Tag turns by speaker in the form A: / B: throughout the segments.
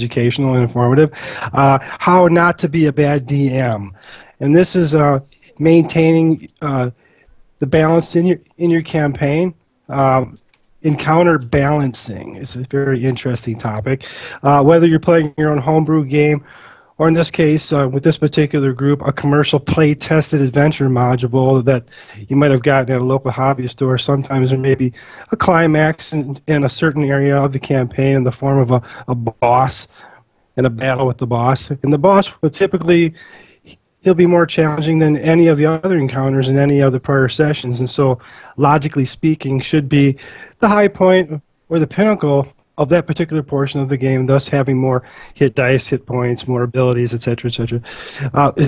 A: educational and informative. How not to be a bad DM, and this is maintaining the balance in your campaign. Encounter balancing is a very interesting topic. Whether you're playing your own homebrew game, or in this case, with this particular group, a commercial play-tested adventure module that you might have gotten at a local hobby store. Sometimes there may be a climax in a certain area of the campaign in the form of a boss and a battle with the boss. And the boss will typically, he'll be more challenging than any of the other encounters in any of the prior sessions. And so, logically speaking, should be the high point or the pinnacle of that particular portion of the game, thus having more hit dice, hit points, more abilities, etc., etc.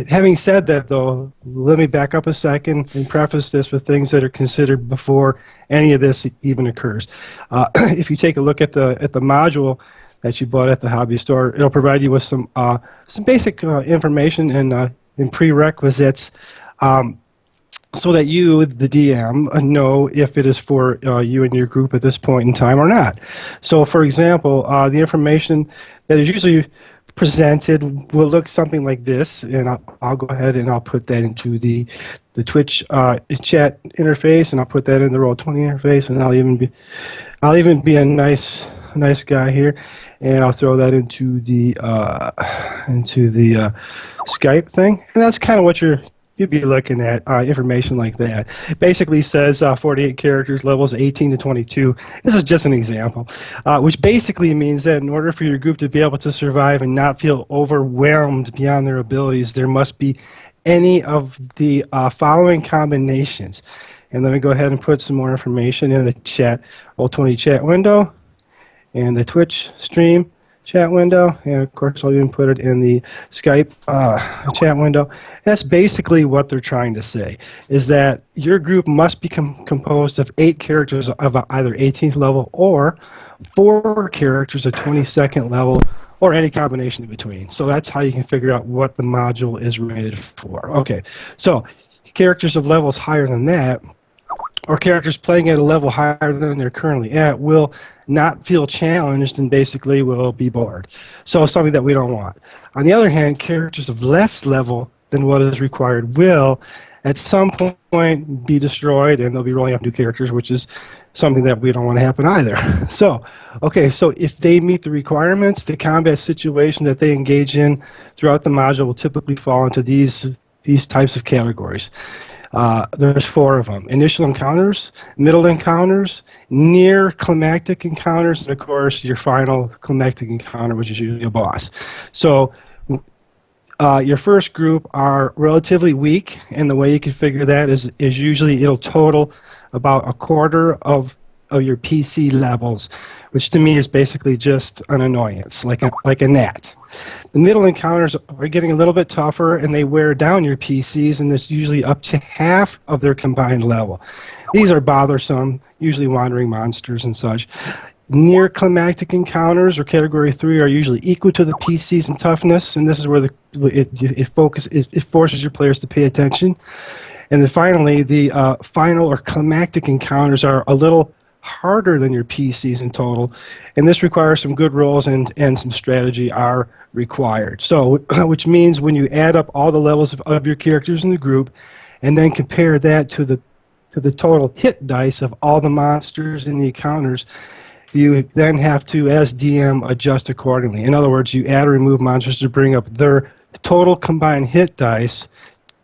A: Having said that, though, let me back up a second and preface this with things that are considered before any of this even occurs. If you take a look at the module that you bought at the hobby store, it'll provide you with some basic information and prerequisites. So that you, the DM, know if it is for you and your group at this point in time or not. So, for example, the information that is usually presented will look something like this, and I'll go ahead and I'll put that into the Twitch chat interface, and I'll put that in the Roll20 interface, and I'll even be a nice guy here, and I'll throw that into the Skype thing, and that's kind of what you'd be looking at, information like that. It basically says 48 characters, levels 18 to 22. This is just an example, which basically means that in order for your group to be able to survive and not feel overwhelmed beyond their abilities, there must be any of the following combinations. And let me go ahead and put some more information in the chat, Roll20 chat window, and the Twitch stream chat window, and of course I'll even put it in the Skype chat window. That's basically what they're trying to say, is that your group must be composed of 8 characters of either 18th level or 4 characters of 22nd level, or any combination in between. So that's how you can figure out what the module is rated for. Okay, so characters of levels higher than that, or characters playing at a level higher than they're currently at, will not feel challenged and basically will be bored. So something that we don't want. On the other hand, characters of less level than what is required will at some point be destroyed, and they'll be rolling up new characters, which is something that we don't want to happen either. So, okay, so if they meet the requirements, the combat situation that they engage in throughout the module will typically fall into these types of categories. There's 4 of them: initial encounters, middle encounters, near climactic encounters, and of course your final climactic encounter, which is usually a boss. So your first group are relatively weak, and the way you can figure that is usually it'll total about a quarter of your PC levels, which to me is basically just an annoyance, like a gnat. The middle encounters are getting a little bit tougher, and they wear down your PCs, and it's usually up to half of their combined level. These are bothersome, usually wandering monsters and such. Near climactic encounters, or category 3, are usually equal to the PCs in toughness, and this is where it forces your players to pay attention. And then finally, the final or climactic encounters are a little harder than your PCs in total, and this requires some good rolls and some strategy are required. So, which means when you add up all the levels of your characters in the group, and then compare that to the total hit dice of all the monsters in the encounters, you then have to, as DM, adjust accordingly. In other words, you add or remove monsters to bring up their total combined hit dice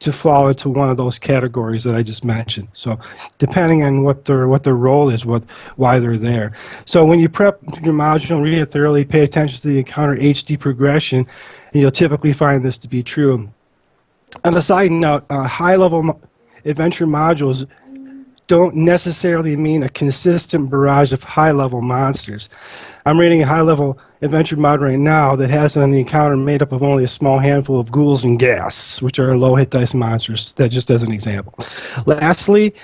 A: to fall into one of those categories that I just mentioned. So depending on what their role is, why they're there. So when you prep your module, read it thoroughly, pay attention to the encounter HD progression, and you'll typically find this to be true. On a side note, high-level adventure modules don't necessarily mean a consistent barrage of high-level monsters. I'm reading a high-level adventure mod right now that has an encounter made up of only a small handful of ghouls and ghasts, which are low hit dice monsters. That just as an example. Lastly,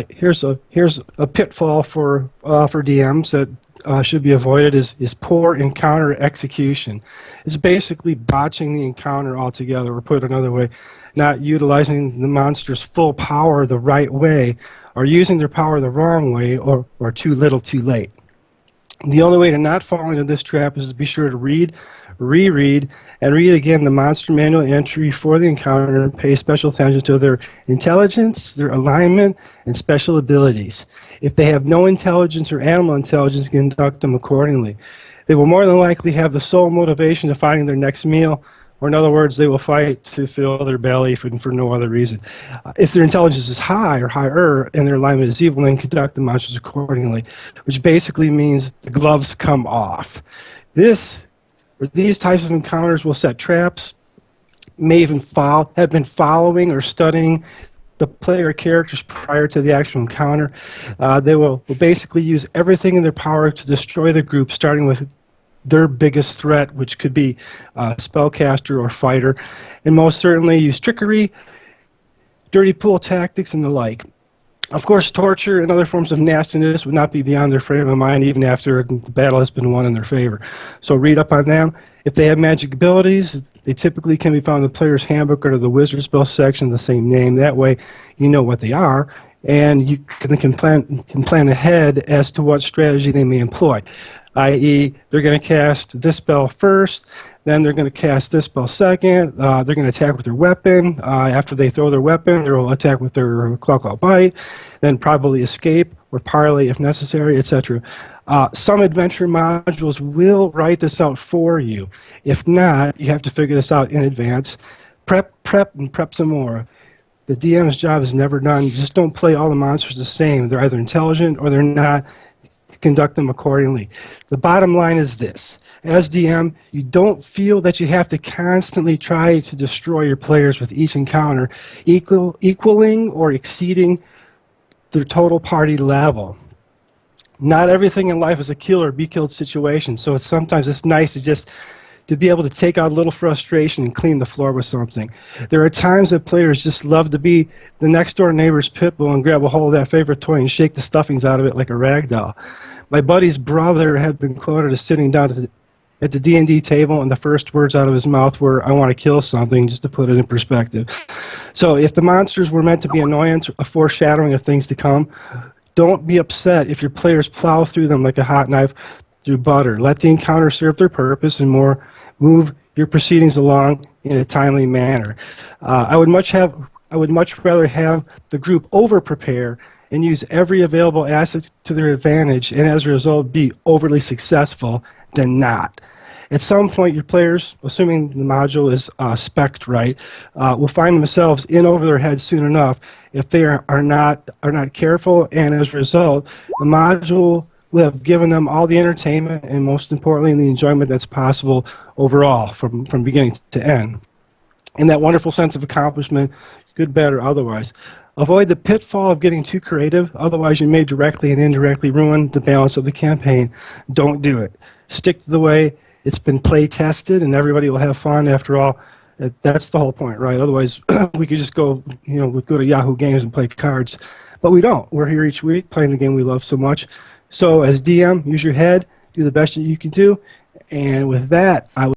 A: here's a pitfall for DMs that should be avoided is poor encounter execution. It's basically botching the encounter altogether, or put another way, not utilizing the monster's full power the right way, or using their power the wrong way, or too little too late. The only way to not fall into this trap is to be sure to read, reread, and read again the monster manual entry for the encounter and pay special attention to their intelligence, their alignment, and special abilities. If they have no intelligence or animal intelligence, conduct them accordingly. They will more than likely have the sole motivation of finding their next meal, or in other words, they will fight to fill their belly for no other reason. If their intelligence is high or higher and their alignment is evil, then conduct the monsters accordingly, which basically means the gloves come off. These types of encounters will set traps, may even have been following or studying the player characters prior to the actual encounter. They will basically use everything in their power to destroy the group, starting with their biggest threat, which could be spellcaster or fighter, and most certainly use trickery, dirty pool tactics, and the like. Of course, torture and other forms of nastiness would not be beyond their frame of mind even after the battle has been won in their favor. So read up on them. If they have magic abilities, they typically can be found in the player's handbook or the wizard spell section, the same name. That way you know what they are, and you can plan ahead as to what strategy they may employ. I.e., they're going to cast this spell first, then they're going to cast this spell second, they're going to attack with their weapon. After they throw their weapon, they'll attack with their claw bite, then probably escape or parley if necessary, etc. Some adventure modules will write this out for you. If not, you have to figure this out in advance. Prep, and prep some more. The DM's job is never done. Just don't play all the monsters the same. They're either intelligent or they're not. Conduct them accordingly. The bottom line is this. As DM, you don't feel that you have to constantly try to destroy your players with each encounter, equaling or exceeding their total party level. Not everything in life is a kill or be killed situation, so sometimes it's nice to be able to take out a little frustration and clean the floor with something. There are times that players just love to be the next door neighbor's pit bull and grab a hold of that favorite toy and shake the stuffings out of it like a rag doll. My buddy's brother had been quoted as sitting down at the D&D table, and the first words out of his mouth were, "I want to kill something," just to put it in perspective. So if the monsters were meant to be annoyance, a foreshadowing of things to come, don't be upset if your players plow through them like a hot knife through butter. Let the encounter serve their purpose and move your proceedings along in a timely manner. I would much rather have the group over-prepare and use every available asset to their advantage, and as a result be overly successful than not. At some point, your players, assuming the module is spec'd right, will find themselves in over their heads soon enough if they are not careful, and as a result, the module will have given them all the entertainment and, most importantly, the enjoyment that's possible overall from beginning to end. And that wonderful sense of accomplishment, good, bad, or otherwise. Avoid the pitfall of getting too creative, otherwise you may directly and indirectly ruin the balance of the campaign. Don't do it. Stick to the way it's been play tested, and everybody will have fun. After all, that's the whole point, right? Otherwise, we could just go to Yahoo Games and play cards. But we don't. We're here each week playing the game we love so much. So as DM, use your head, do the best that you can do, and with that, I would